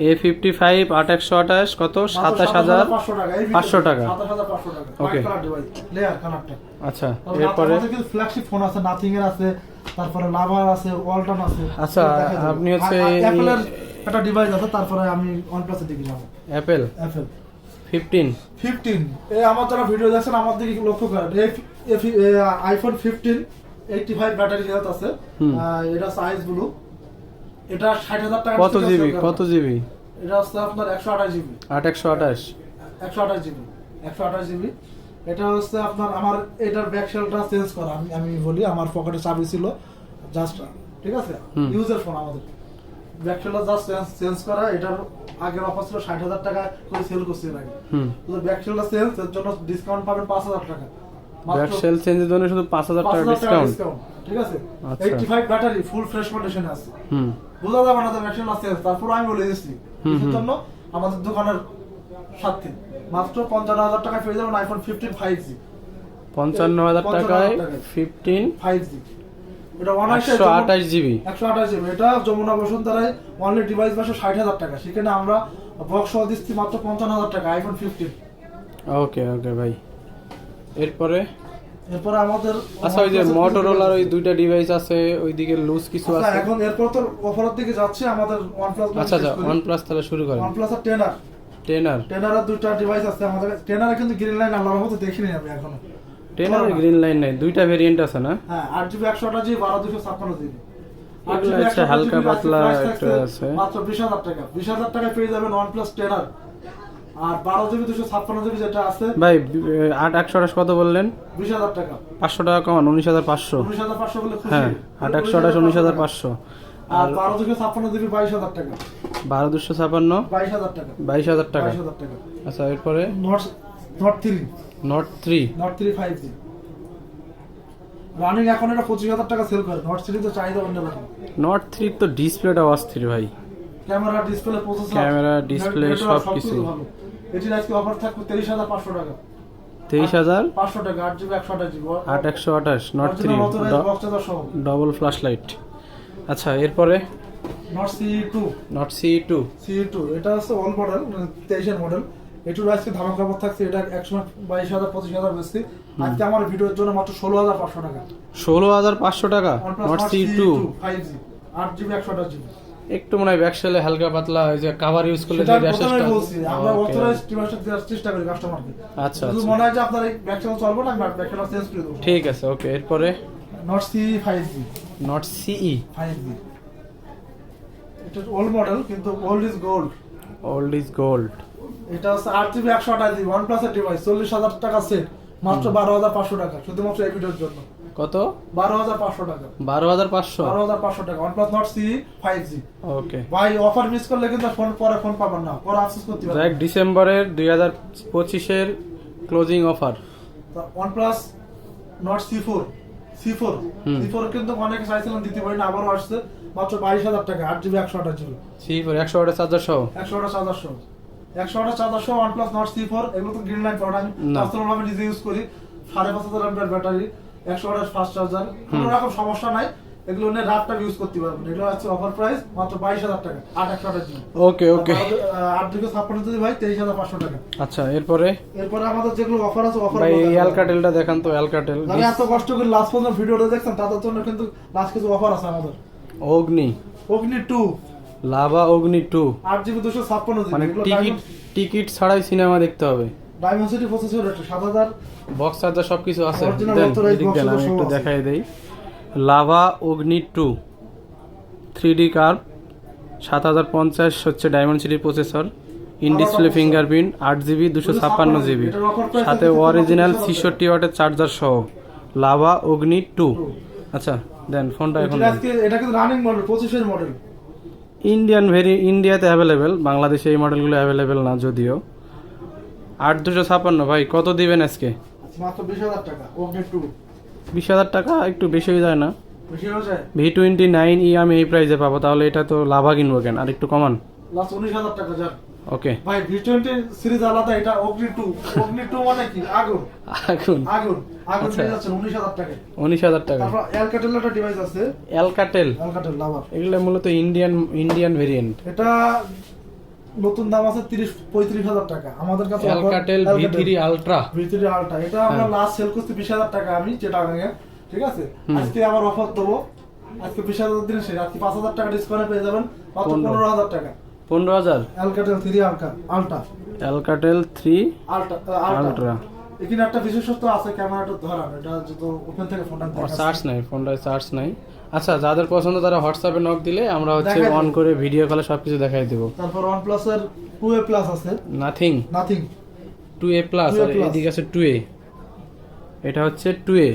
A55 8128 কত 27500 টাকা। 27500 টাকা Okay. White colour device layer কালারটা। আচ্ছা তারপরে এরপরে আমাদের কিন্তু ফ্ল্যাগশিপ ফোন আছে, নাথিং এর আছে, তারপরে লাভার আছে, ওয়ালটন আছে। আচ্ছা, দেখা যাবে। আপনি হচ্ছে অ্যাপলের একটা ডিভাইস আছে, তারপরে আমি OnePlus এর দিকে যাব। অ্যাপেল অ্যাপল 15 15 এই আমার যারা ভিডিও দেখছেন আমার দিকে লক্ষ্য করেন, আইফোন 15 85 ব্যাটারি হেলথ আছে। এটা সাইজ ব্লু, এটা 60000 টাকা। কত জিবি কত জিবি? এটা হচ্ছে আপনার 128 জিবি। 8128 128 GB 128 GB. এটা হচ্ছে আপনার আমার এটার ব্যাক শেলটা চেঞ্জ করা। আমি বলি আমার পকেটে চাবি ছিল জাস্ট, ঠিক আছে, ইউজার ফোন আমাদের ব্যাক শেলটা জাস্ট চেঞ্জ করা। এটার আগের অফার ছিল 60000 টাকা করে সেল করছে এর আগে। তো ব্যাক শেলটা চেঞ্জ এর জন্য ডিসকাউন্ট পাবেন 5000 টাকা। ব্যাক সেল চেঞ্জের জন্য শুধু 5000 টাকা ডিসকাউন্ট, ঠিক আছে। আচ্ছা। 85 ব্যাটারি ফুল ফ্রেশ কন্ডিশনে আছে। বোঝা যাবে না তো ব্যাক শেল আছে, তারপর আমি বলে দিচ্ছি এর জন্য আমাদের দোকানের সাথে মাত্র 55000 টাকায় পেয়ে যাবেন আইফোন 15 5G। 55000 টাকায় 15 5G এটা 128 জিবি। 128 জিবি। এটা যমুনা বসুন্ধরায় অনলি ডিভাইস বাসে 60000 টাকা, সেখানে আমরা বক্স সহ দিচ্ছি মাত্র 55000 টাকা আইফোন 15। ওকে ওকে ভাই। এরপরে এরপর আমাদের আচ্ছা ওই যে মোটরোলার ওই দুইটা ডিভাইস আছে, ওইদিকে লুজ কিছু আচ্ছা, আছে। এখন এরপর তো অফারের দিকে যাচ্ছে আমাদের OnePlus। আচ্ছা আচ্ছা OnePlus তাহলে শুরু করেন। OnePlus এর 10R 10R এর দুইটা ডিভাইস আছে আমাদের। 10R এ কিন্তু গ্রিন লাইন আল্লাহর মতো দেখিনি আমি এখনো। 10R এর গ্রিন লাইন নাই, দুইটা ভেরিয়েন্ট আছে না? হ্যাঁ 8GB 128GB 12256GB। এগুলো হচ্ছে হালকা পাতলা একটা আছে। মাত্র 20000 টাকা। 20000 টাকায় পেয়ে যাবেন OnePlus 10R। আর 12GB 256GB যেটা আছে ভাই 8128 কত বললেন? 20000 টাকা। 500 টাকা কমান 19500। 19500 বলে খুশি। হ্যাঁ 8128 19500। আর 12GB 56GB 22000 টাকা। 12256 22000 টাকা। 22000 টাকা। 22000 টাকা। আচ্ছা এরপরে Note 3 Note 3 5G রানিং এখন এটা 25000 টাকা সেল করে। Note 3 তো চাহিদা অন্যরকম। Note 3 তো ডিসপ্লেটা অস্থির ভাই। Camera, display, processor, camera, display সবকিছু। এটির আজকে অফার থাকবে 23500 টাকা। 23500 টাকা 8GB 128GB 8128 Note 3 box charger সহ। Double flash light. আচ্ছা এরপরে Note CE2 Note CE2 এটা হচ্ছে অল মডেল, 23 এর মডেল। এটার আজকে ধামাকা অফার থাকছে। এটা 122,000 25000 বেশি। আজকে আমার ভিডিওর জন্য মাত্র 16500 টাকা। 16500 টাকা OnePlus Note Note CE2 5G 8GB 128GB। একটু মনে হয় ব্যাকসেলে হালকা পাতলা ওই যে কভার ইউজ করলে যে সেটা র্যাশেসটা প্রথমেই বলছি, আমরা Okay. অথরাইজ ডিভাইসটা দেওয়ার চেষ্টা করি কাস্টমারকে। আচ্ছা যদি আচ্ছা মনে হয় যে আপনার এই ব্যাকচার চলবে না, ব্যাকচার চেঞ্জ করে দেবো। ঠিক আছে ওকে। এরপরে Note CE 5G Note CE 5G এটা ওল্ড মডেল কিন্তু old is gold. Old is gold. এটা হচ্ছে 8GB 128GB OnePlus এর ডিভাইস 40000 টাকা সেট, মাত্র 12500 টাকা শুধুমাত্র এই ভিডিওর জন্য। কত? 12500 টাকা। 12500 12500 টাকা OnePlus Note CE 5G। ওকে ভাই অফার মিস করলে কিন্তু ফোন পাবেন না, পরে আফসোস করতে দেখ পারবেন। ডিসেম্বরের 2025 এর closing offer. OnePlus Note C4 C4 কিন্তু অনেকে চাইছিলেন দিতে পারি না, আবারও আসছে মাত্র 22000 টাকা 8GB 128GB। C4 100 ওয়াটের চার্জার সহ 100 ওয়াটের চার্জার সহ 100 ওয়াটের চার্জার সহ OnePlus Note C4। এগুলো তো গ্রিন লাইন প্রোডাক্ট, না। পার্সোনাল ভাবে নিজে ইউজ করি। 5500 mAh ব্যাটারি, 100 ওয়াটের ফাস্ট চার্জার, কোনো রকম সমস্যা নাই। এগুলো নিয়ে রাতটা ইউজ করতে পারবেন। এগুলো হচ্ছে অফার প্রাইস মাত্র 22000 টাকা 128GB। ওকে ওকে 8GB 56GB ভাই 23500 টাকা। আচ্ছা এরপরে এরপরে আমাদের যেগুলো অফার আছে অফার ভাই এই অ্যালকাটেলটা দেখান তো। অ্যালকাটেল যারা এত কষ্ট করে লাস্ট পর্যন্ত ভিডিওটা দেখছেন তাদের জন্য কিন্তু লাস্ট কিছু অফার আছে আমাদের। অগ্নি অগ্নি 2 লাভা অগ্নি 2 8GB 256GB মানে টিকিট ছাড়াই সিনেমা দেখতে হবে। ডায়মেনসিটি প্রসেসর, এটা 7000 বক্স চার্জার সবকিছু আছে। Original দেন authorized এদিক box দেন, আমি চার্জার একটু সহ আছে। দেখাই দেই। লাভা অগ্নি 2 3D কার্ভ 7050 হচ্ছে diamond processor, in display fingerprint, 8GB 256GB, সাথে অরিজিনাল 66 ওয়াটের চার্জার সহ লাভা অগ্নি 2। আচ্ছা দেন ফোনটা এখন এটা কিন্তু রানিং মডেল 25 এর মডেল। ইন্ডিয়াতে অ্যাভেলেবেল, বাংলাদেশে এই মডেলগুলো অ্যাভেলেবেল না যদিও। 8256 ভাই কত দিবেন আজকে? মাত্র 20000 টাকা অগ্নি 2। 20000 টাকা একটু বেশি হয়ে যায় না? বেশি হয়ে যায়। V29e আমি এই প্রাইসে পাবো, তাহলে এটা তো লাভা কিনবো কেন? আর একটু কমান। লাস্ট 19000 টাকা যান। ওকে ভাই V20 সিরিজ আলাদা, এটা অগ্নি 2। অগ্নি 2 মানে কি? আগুন আগুন আগুন আগুন আচ্ছা। পেয়ে যাচ্ছেন 19,000 টাকায়। 19,000 টাকা। তারপর অ্যালকাটেল একটা ডিভাইস আছে, অ্যালকাটেল, অ্যালকাটেল লাভার। এগুলো মূলত ইন্ডিয়ান ভেরিয়েন্ট। এটা নতুন দাম আছে 35,000 টাকা আমাদের কাছে। অ্যালকাটেল V3 আলট্রা। V3 আলট্রা এটা আমরা লাস্ট সেল করছি 20,000 টাকা আমি, যেটা আগে, ঠিক আছে। আজকে আবার অফার দেবো, আজকে 20,000 দিন শেষ, আজকে 5,000 টাকা ডিসকাউন্টে পেয়ে যাবেন মাত্র 15,000 টাকা। 15,000 অ্যালকাটেল 3 আলট্রা। অ্যালকাটেল 3 ultra ultra. এখানে একটা বিশেষত্ব আছে, ক্যামেরাটা ধরান, এটা যেহেতু ওপেন থেকে ফোনটা চার্জ নাই, ফোনটায় চার্জ নাই। আচ্ছা, যাদের পছন্দ তারা হোয়াটসঅ্যাপে নক দিলে আমরা হচ্ছে দেখাই অন দেব। করে ভিডিও কলে সবকিছু দেখাই দেব। তারপর OnePlus এর 2A প্লাস আছে, nothing nothing 2A plus, 2A আর plus। এদিকে আছে 2A। এটা হচ্ছে 2A।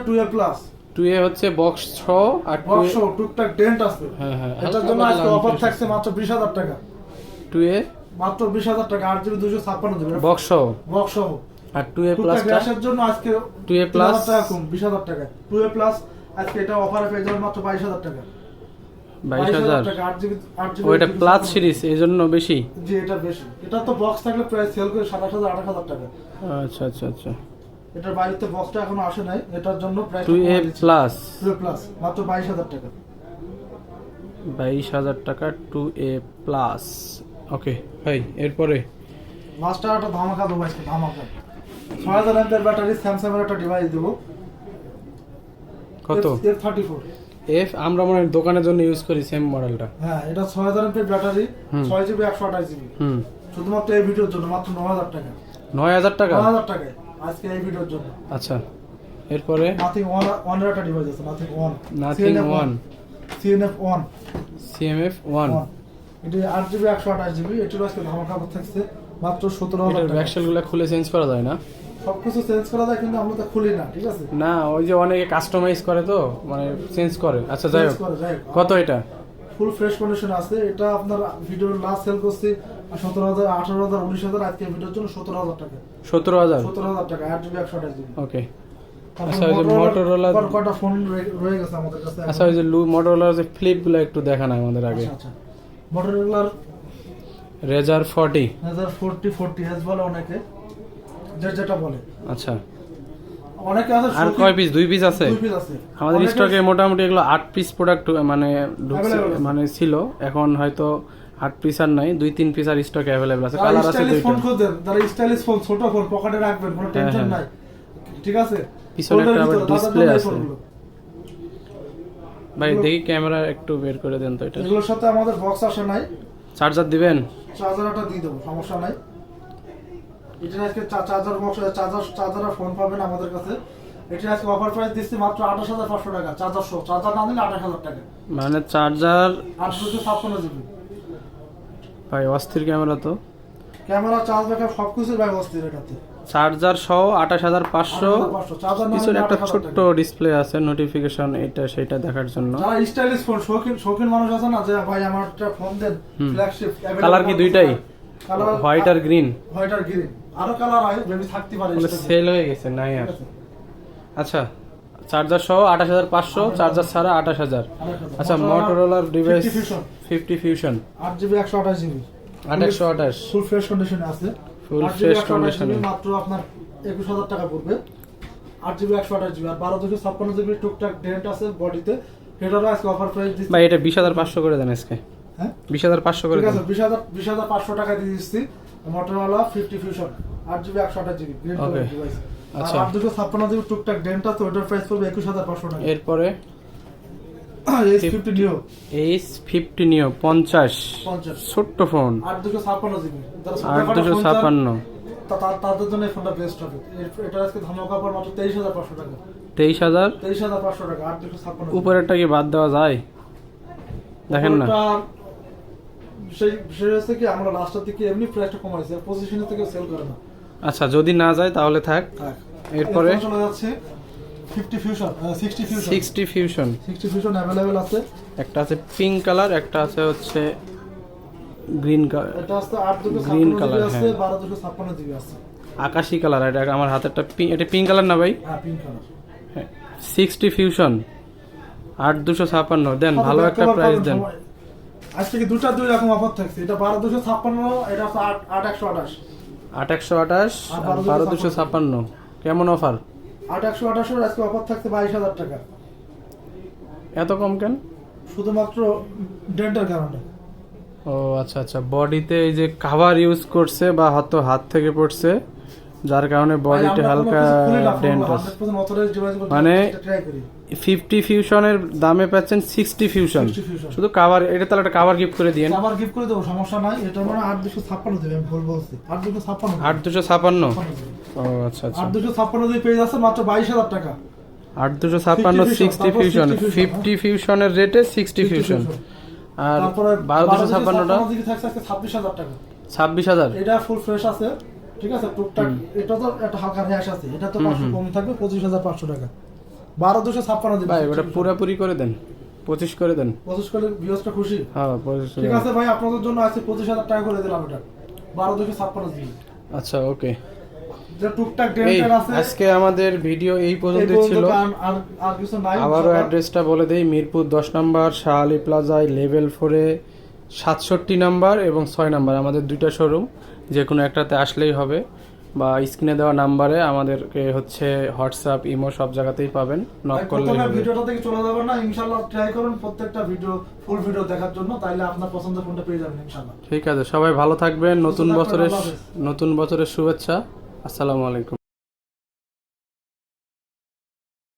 2A প্লাস 2A হচ্ছে বক্স 6 আর 2A বক্স টুকটাক ডেন্ট আছে। হ্যাঁ হ্যাঁ, এটার জন্য আজকে অফার থাকছে মাত্র 20,000 টাকা। 2A মাত্র 20,000 টাকা, 8GB 256GB বক্স বক্স সহ। আর 2A প্লাস টুকটাক গ্যাসের জন্য আজকে 2A প্লাস 3,000 টাকা কম, 20,000 টাকা। 2A প্লাস আজকে এটা অফারে পেয়ে যাবেন মাত্র 22,000 টাকা। 22,000। টাকা, 8GB ওইটা প্লাস সিরিজ এই জন্য বেশি। জি, এটা বেশি। এটা তো বক্স থাকলে প্রায় সেল করে 27,000 28,000 টাকা। আচ্ছা আচ্ছা আচ্ছা। এটার বাইরেতে বক্সটা এখনো আসে নাই, এটার জন্য price 2A plus 2A plus মাত্র 22,000 টাকা। 22,000 টাকা 2A প্লাস। ওকে ভাই, এরপরে মাস্টার একটা ধামাকা দেবো আজকে, ধামাকা 6,000 এমপিআর ব্যাটারি, স্যামসাং এর একটা ডিভাইস দেবো। কত? F34। এফ আমরা মনে হয় দোকানের জন্য ইউজ করি সেম মডেলটা। হ্যাঁ, এটা 6,000 এমপিআর ব্যাটারি, 6GB 128GB। শুধুমাত্র এই ভিডিওর জন্য মাত্র 9,000 টাকা। 9,000 টাকা 9,000 টাকায় আজকে এই ভিডিওর জন্য। আচ্ছা, এরপরে নাথিং ওয়ান এর একটা ডিভাইস আছে, nothing one. Nothing 1 CNF 1 CMF 1। এটা 8GB 128GB। এটার আজকে ধামাকা থাকছে মাত্র 17,000 এটার টাকা। ব্যাকশেলগুলো খুলে চেঞ্জ করা যায় না? সবকিছু চেঞ্জ করা যায়, কিন্তু আমরা তো খুলি না, ঠিক আছে। না, ওই যে অনেকে কাস্টমাইজ করে তো, মানে চেঞ্জ করে। আচ্ছা যাই হোক, যাই হোক, কত এটা? ফুল ফ্রেশ কন্ডিশন আছে। এটা আপনার ভিডিওর লাস্ট সেল করছি 17,000 18,000 19,000, আজকে ভিডিওর জন্য 17,000 টাকা। 17,000। 17,000 টাকা 8GB 128GB। ওকে। আচ্ছা, ওই যে Motorola কটা ফোন রয়ে গেছে আমাদের কাছে। আচ্ছা, ওই যে Motorola যে ফ্লিপগুলো একটু দেখান আমাদের আগে। আচ্ছা Motorola Razr 40। Razr 40s বলে অনেকে, যেটা বলে। আচ্ছা, অনেকে আছে আর কয় পিস? 2 পিস আছে 2 পিস আছে আমাদের অনেকে- স্টকে। মোটামুটি এগুলো 8 পিস প্রোডাক্ট মানে ঢুকছে, Available আছে। মানে ছিল। এখন হয়তো 8 পিস আর নাই, 2-3 পিস আর স্টকে অ্যাভেলেবল আছে। যারা কালার আছে স্টাইলিশ ফোন দুইটা। খোঁজেন, যারা স্টাইলিশ ফোন, ছোট ফোন পকেটে রাখবেন, কোনো টেনশন হ্যাঁ। নাই, ঠিক আছে। পিছনে ফোল্ডারের একটা আবার ভিতরে, তাদের display জন্য এই আছে। ফোনগুলো। ভাই দেখি ক্যামেরা একটু বের করে দেন তো এটা। এগুলোর সাথে আমাদের বক্স আসে নাই, চার্জার দিবেন? চার্জারটা দিয়ে দেবো, সমস্যা নাই। এটা আজকে চার্জার বক্স, চার্জার ফোন পাবেন আমাদের কাছে। এটা আজকে অফার প্রাইস দিচ্ছি মাত্র 28,500 টাকা। চার্জার সহ, চার্জার না দিলে 28,000 টাকা। মানে চার্জার 856GB ভাই, অস্থির ক্যামেরা তো। ক্যামেরা, চার্জ ব্যাকআপ সবকিছু ব্যবস্থা এটাতে। চার্জার সহ 28,500। 28,500 চার্জার না পিছনে দিলে একটা 28,000 ছোট্ট টাকা। ডিসপ্লে আছে, নোটিফিকেশন এটা সেটা দেখার জন্য। যারা স্টাইলিশ ফোন, শৌখিন মানুষ আছে না, যে ভাই আমার একটা ফোন দেন ফ্ল্যাগশিপ। কালার কি দুইটাই? কালার হোয়াইট আর গ্রিন? হোয়াইট আর গ্রিন। আরো কালার আছে, যদি থাকতে পারে। সেল হয়ে গেছে, নাই আর। আচ্ছা, চার্জার সহ 28,500, চার্জার ছাড়া 28,000। আচ্ছা, মোটরোলার device 50 fusion 8GB 128GB 828 full fresh কন্ডিশনে আছে। ফুল 8GB ফ্রেশ 128GB কন্ডিশনে। মাত্র আপনার 21,000 টাকা পড়বে। 8GB 128GB আর 12/256GB টুকটাক ডেন্ট আছে বডিতে। এটারও আজকে অফার প্রাইস দিচ্ছি। ভাই এটা 20,500 করে দেন আজকে। হ্যাঁ 20,500 করে ঠিক দেন। আছে, 20,500 টাকা দিয়ে দিচ্ছি। Motorola 50 fusion 8GB 128GB green Okay. Device. আচ্ছা। আর 856GB টুকটাক ডেন্ট আছে, ওটার প্রাইস পড়বে 21,500 টাকা। এরপরে S50 Neo H50 Neo 50 50 ছোট্ট ফোন 856GB। যারা 856। তাদের জন্য এই ফোনটা বেস্ট হবে। এটা আজকে ধামাকা পড়বে মাত্র 23,500 টাকা। 23,000। 23,500 টাকা 856। উপরেরটা কি বাদ দেওয়া যায়? দেখেন না। সেই বিষয় হচ্ছে কি, আমরা লাস্টের দিকে এমনি প্রাইসটা কমাইছি, পজিশনের থেকে সেল করে না। আচ্ছা, যদি না যায় তাহলে থাক। এরপরে চলে যাচ্ছে 50 fusion 60 fusion 60 fusion 60 fusion available আছে। একটা আছে পিঙ্ক কালার, একটা আছে হচ্ছে গ্রিন কালার, এটা আছে 8/256 Green জিবি color, আছে, হ্যাঁ। 12/256 জিবি আছে। আকাশি কালার। এটা আমার হাতেরটা এটা পিঙ্ক কালার না ভাই? হ্যাঁ, পিঙ্ক কালার। 60 ফিউশন 8,256 দেন, ভালো একটা প্রাইস দেন। আজ থেকে দুই রকম অফার থাকছে, এটা 12,256, এটা হচ্ছে 8,128। 8,128 আর 12,256 কেমন অফার? 8,128 আজকে অফার থাকছে 22,000 টাকা, এত কম কেন? শুধুমাত্র ডেন্টের কারণে। ও আচ্ছা আচ্ছা, বডিতে এই যে কাভার ইউজ করছে বা হয়তো হাত থেকে পড়ছে, যার কারণে বডিতে হালকা ডেন্ট আছে। মানে 50 ফিউশনের দামে পাচ্ছেন 60 ফিউশন, 60 ফিউশন। শুধু কাভার। এটা তাহলে একটা কাভার গিফট করে দিয়েন। আবার গিফট করে দেবো, সমস্যা নাই। এটা মানে 8,256 দেবে, আমি ভুল বলছি, 8,256। 8,256। ও আচ্ছা আচ্ছা, 8,256 দিয়ে পেয়ে যাচ্ছে মাত্র 22,000 টাকা। 8,256 60 ফিউশন, 50 ফিউশনের রেটে 60 ফিউশন। আর তারপরে 12,256টা দিকে থাকছে আজকে 26,000 টাকা। 26,000। এটা ফুল ফ্রেশ আছে, ঠিক আছে, টুকটাক। এটা তো একটা হালকা র্যাশ আছে, এটা তো 500 কম থাকবে, 25,500 টাকা। 12,256 দিবে ভাই ওটা পুরোপুরি করে দেন, 25 করে দেন। 25 করে ভিউয়ার্সটা খুশি। হ্যাঁ 25। ঠিক আছে ভাই, আপনাদের জন্য আছে 25,000 টাকা করে দিলাম এটা, 12,256 দিবে। আচ্ছা ওকে, যে টুকটাক এই ডেন্টার আছে। আজকে আমাদের ভিডিও এই পর্যন্ত ছিল। আর কিছু নাই। আবারও অ্যাড্রেসটা বলে দেই, মিরপুর 10 নম্বর শাহ আলী প্লাজায় লেভেল 4-এ 67 নাম্বার এবং 6 নাম্বার আমাদের দুইটা শোরুম, যে কোনো একটাতে আসলেই হবে, বা স্ক্রিনে দেওয়া নাম্বারে আমাদেরকে হচ্ছে হোয়াটসঅ্যাপ ইমো সব জায়গাতেই পাবেন, নক করলেই প্রথমে হবে। ভিডিওটা থেকে চলে যাবেন না, ইনশাআল্লাহ ট্রাই করুন প্রত্যেকটা ভিডিও, ফুল ভিডিও দেখার জন্য, তাইলে আপনার পছন্দের ফোনটা পেয়ে যাবেন ইনশাআল্লাহ। ঠিক আছে, সবাই ভালো থাকবেন। সুস্থ থাকবেন, আল্লাহ হাফেজ। নতুন বছরের শুভেচ্ছা। আসসালামু আলাইকুম।